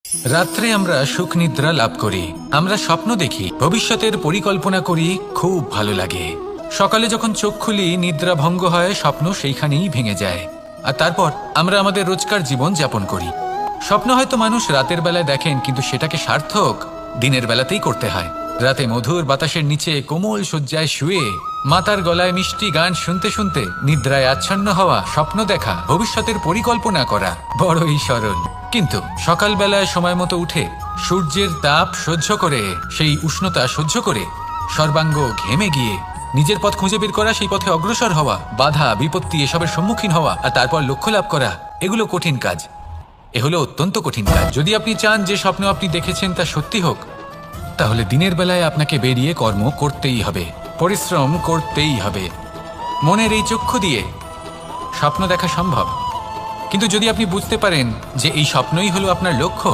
রাত্রে আমরা সুখ নিদ্রা লাভ করি, আমরা স্বপ্ন দেখি, ভবিষ্যতের পরিকল্পনা করি, খুব ভালো লাগে। সকালে যখন চোখ খুলি নিদ্রা ভঙ্গ হয়, স্বপ্ন সেইখানেই ভেঙে যায়, আর তারপর আমরা আমাদের রোজকার জীবন যাপন করি। স্বপ্ন হয়তো মানুষ রাতের বেলায় দেখেন, কিন্তু সেটাকে সার্থক দিনের বেলাতেই করতে হয়। রাতে মধুর বাতাসের নিচে কোমল শয্যায় শুয়ে মাতার গলায় মিষ্টি গান শুনতে শুনতে নিদ্রায় আচ্ছন্ন হওয়া, স্বপ্ন দেখা, ভবিষ্যতের পরিকল্পনা করা বড়ই সরল। কিন্তু সকালবেলায় সময় মতো উঠে সূর্যের তাপ সহ্য করে, সেই উষ্ণতা সহ্য করে সর্বাঙ্গ ঘেমে গিয়ে নিজের পথ খুঁজে বের করা, সেই পথে অগ্রসর হওয়া, বাধা বিপত্তি এসবের সম্মুখীন হওয়া, আর তারপর লক্ষ্য লাভ করা, এগুলো কঠিন কাজ। এ হলো অত্যন্ত কঠিন কাজ। যদি আপনি চান যে স্বপ্ন আপনি দেখেছেন তা সত্যি হোক, তাহলে দিনের বেলায় আপনাকে বেরিয়ে কর্ম করতেই হবে, পরিশ্রম করতেই হবে। মনের এই চক্ষু দিয়ে স্বপ্ন দেখা সম্ভব, কিন্তু যদি আপনি বুঝতে পারেন যে এই স্বপ্নই হলো আপনার লক্ষ্য,